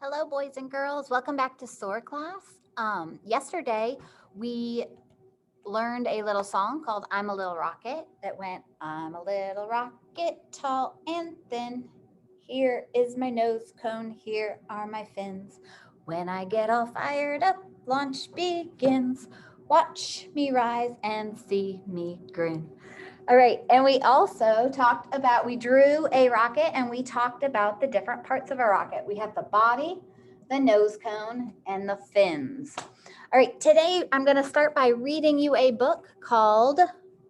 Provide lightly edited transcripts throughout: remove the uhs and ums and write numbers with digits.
Hello, boys and girls. Welcome back to SOAR class. Yesterday, we learned a little song called I'm a Little Rocket that went, I'm a little rocket, tall and thin. Here is my nose cone, here are my fins. When I get all fired up, launch begins. Watch me rise and see me grin. All right. And we also talked about, we drew a rocket and we talked about the different parts of a rocket. We have the body, the nose cone, and the fins. All right. Today, I'm going to start by reading you a book called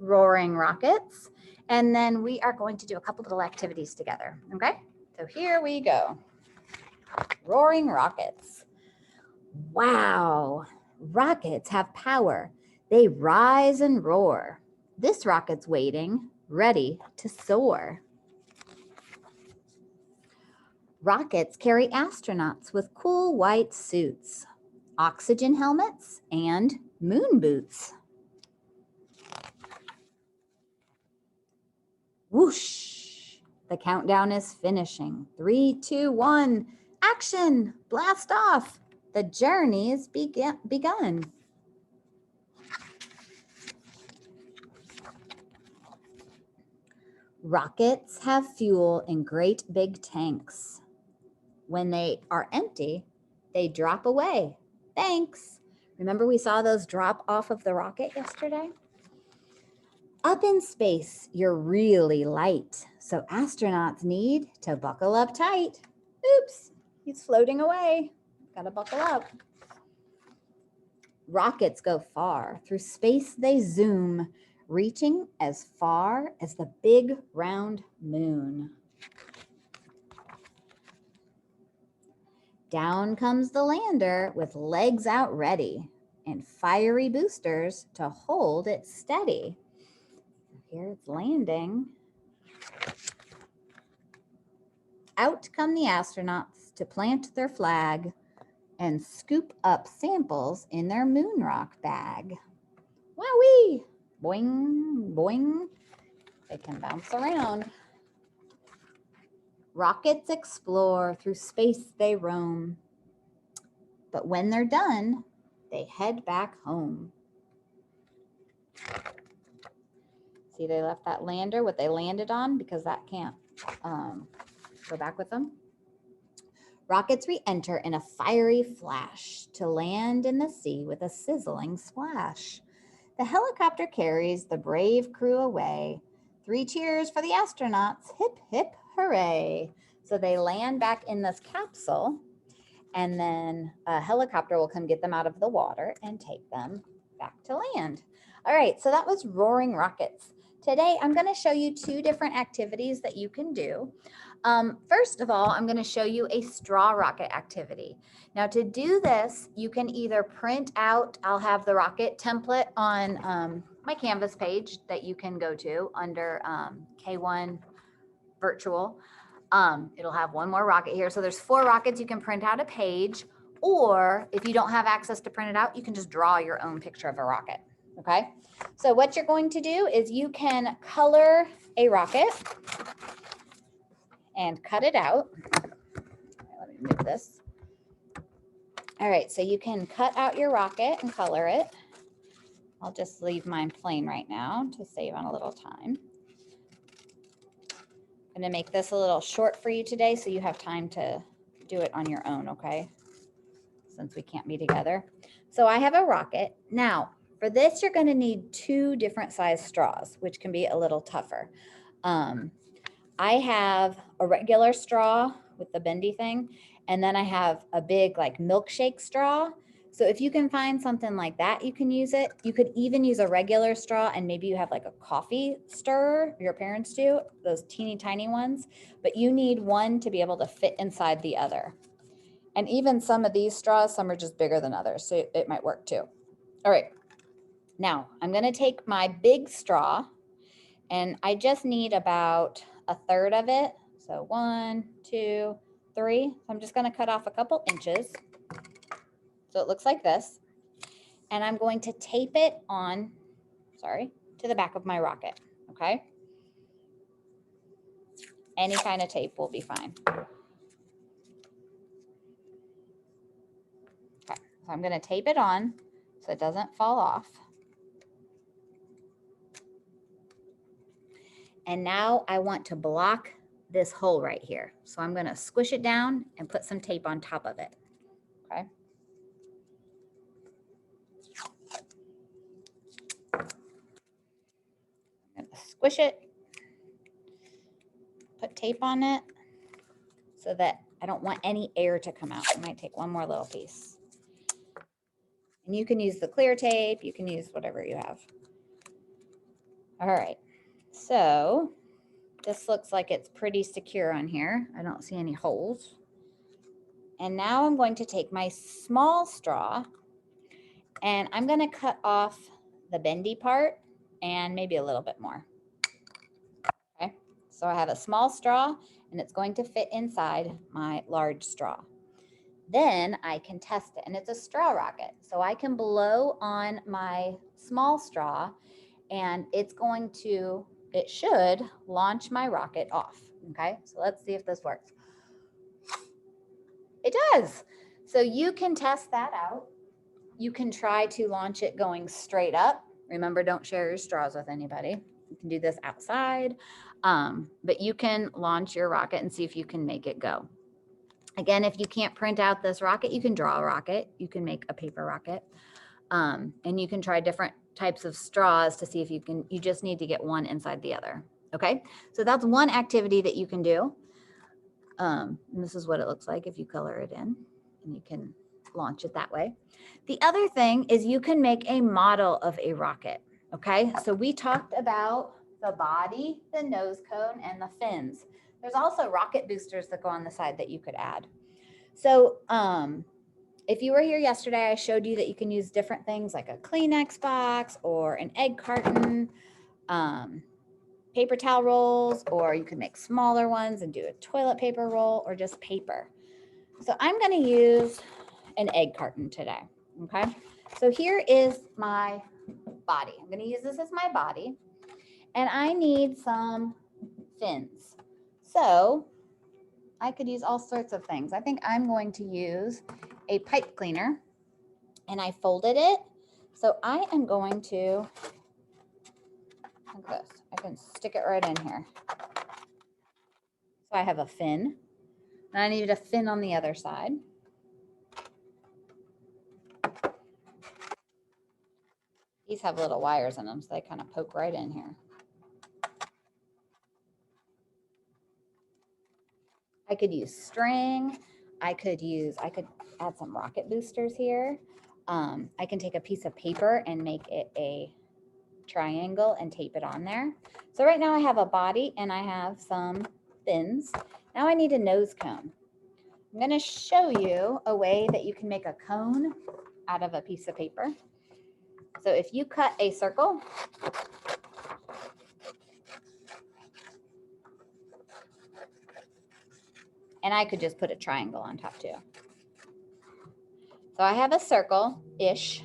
Roaring Rockets. And then we are going to do a couple little activities together. Okay. So here we go. Roaring Rockets. Wow. Rockets have power. They rise and roar. This rocket's waiting, ready to soar. Rockets carry astronauts with cool white suits, oxygen helmets, and moon boots. Whoosh! The countdown is finishing. 3, 2, 1, action! Blast off! The journey's begun. Rockets have fuel in great big tanks. When they are empty, they drop away. Thanks. Remember we saw those drop off of the rocket yesterday? Up in space, you're really light, so astronauts need to buckle up tight. Oops, he's floating away. Gotta buckle up. Rockets go far. Through space they zoom, reaching as far as the big round moon. Down comes the lander with legs out ready and fiery boosters to hold it steady. Here it's landing. Out come the astronauts to plant their flag and scoop up samples in their moon rock bag. Wowee! Boing, boing. They can bounce around. Rockets explore, through space they roam. But when they're done, they head back home. See, they left that lander, what they landed on, because that can't go back with them. Rockets re-enter in a fiery flash to land in the sea with a sizzling splash. The helicopter carries the brave crew away. 3 cheers for the astronauts. Hip, hip, hooray. So they land back in this capsule, and then a helicopter will come get them out of the water and take them back to land. All right, so that was Roaring Rockets. Today, I'm going to show you 2 different activities that you can do. First of all, I'm going to show you a straw rocket activity. Now, to do this, you can either print out, I'll have the rocket template on my Canvas page that you can go to under K1 Virtual. It'll have one more rocket here. So there's 4 rockets. You can print out a page, or if you don't have access to print it out, you can just draw your own picture of a rocket. Okay. So what you're going to do is you can color a rocket and cut it out. Let me move this. All right. So you can cut out your rocket and color it. I'll just leave mine plain right now to save on a little time. I'm going to make this a little short for you today so you have time to do it on your own, okay? Since we can't be together. So I have a rocket. Now, for this, you're going to need 2 different size straws, which can be a little tougher. I have a regular straw with the bendy thing, and then I have a big like milkshake straw. So if you can find something like that, you can use it. You could even use a regular straw, and maybe you have like a coffee stirrer, your parents do, those teeny tiny ones, but you need one to be able to fit inside the other. And even some of these straws, some are just bigger than others, so it might work too. All right, now I'm gonna take my big straw, and I just need about 1/3 of it. So 1, 2, 3. So I'm just gonna cut off a couple inches. So it looks like this. And I'm going to tape it on, to the back of my rocket, okay? Any kind of tape will be fine. So I'm going to tape it on so it doesn't fall off. And now I want to block this hole right here. So I'm going to squish it down and put some tape on top of it. Okay. I'm going to squish it, put tape on it so that I don't want any air to come out. I might take one more little piece. And you can use the clear tape. You can use whatever you have. All right. So this looks like it's pretty secure on here. I don't see any holes. And now I'm going to take my small straw and I'm going to cut off the bendy part and maybe a little bit more. Okay. So I have a small straw and it's going to fit inside my large straw. Then I can test it, and it's a straw rocket. So I can blow on my small straw and it should launch my rocket off. Okay, so let's see if this works. It does. So you can test that out. You can try to launch it going straight up. Remember, don't share your straws with anybody. You can do this outside, but you can launch your rocket and see if you can make it go. Again, if you can't print out this rocket, you can draw a rocket. You can make a paper rocket. And you can try different types of straws to see if you can, you just need to get one inside the other. Okay, so that's one activity that you can do. And this is what it looks like if you color it in, and you can launch it that way. The other thing is you can make a model of a rocket. Okay, so we talked about the body, the nose cone, and the fins. There's also rocket boosters that go on the side that you could add. So if you were here yesterday, I showed you that you can use different things like a Kleenex box or an egg carton, paper towel rolls, or you can make smaller ones and do a toilet paper roll or just paper. So I'm going to use an egg carton today. Okay. So here is my body. I'm going to use this as my body, and I need some fins. So I could use all sorts of things. I think I'm going to use a pipe cleaner, and I folded it. So I am going to, look at this, I can stick it right in here. So I have a fin, and I needed a fin on the other side. These have little wires in them, so they kind of poke right in here. I could use string. I could add some rocket boosters here. I can take a piece of paper and make it a triangle and tape it on there. So right now I have a body and I have some fins. Now I need a nose cone. I'm going to show you a way that you can make a cone out of a piece of paper. So if you cut a circle, and I could just put a triangle on top too. So I have a circle-ish.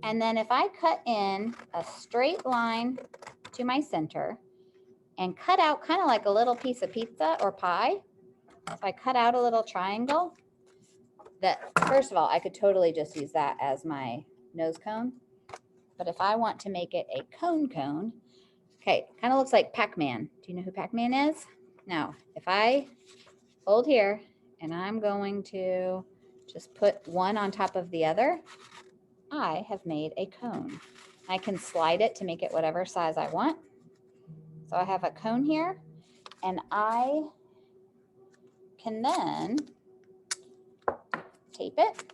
And then if I cut in a straight line to my center and cut out kind of like a little piece of pizza or pie, so I cut out a little triangle, that first of all, I could totally just use that as my nose cone. But if I want to make it a cone, okay, kind of looks like Pac-Man. Do you know who Pac-Man is? Now, if I hold here and I'm going to just put one on top of the other, I have made a cone. I can slide it to make it whatever size I want. So I have a cone here, and I can then tape it,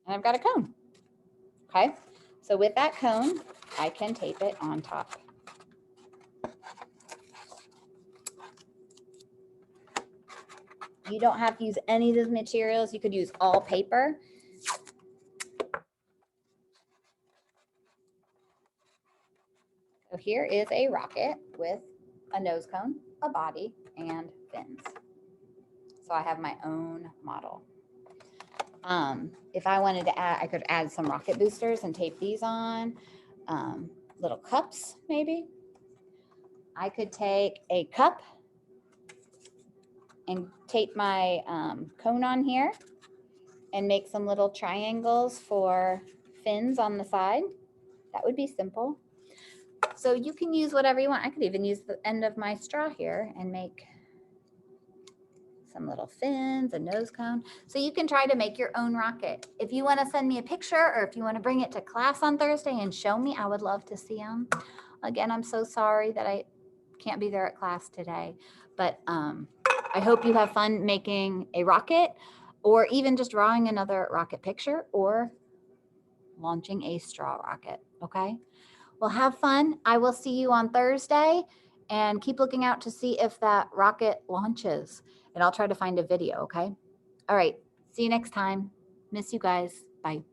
and I've got a cone. Okay, so with that cone, I can tape it on top. You don't have to use any of those materials. You could use all paper. So here is a rocket with a nose cone, a body, and fins. So I have my own model. If I wanted to add, I could add some rocket boosters and tape these on. Little cups, maybe. I could take a cup and tape my cone on here. and make some little triangles for fins on the side. That would be simple. So you can use whatever you want. I could even use the end of my straw here and make some little fins, a nose cone. So you can try to make your own rocket. If you want to send me a picture or if you want to bring it to class on Thursday and show me, I would love to see them. Again, I'm so sorry that I can't be there at class today, but I hope you have fun making a rocket or even just drawing another rocket picture or launching a straw rocket, okay? Well, have fun. I will see you on Thursday and keep looking out to see if that rocket launches. And I'll try to find a video, okay? All right. See you next time. Miss you guys. Bye.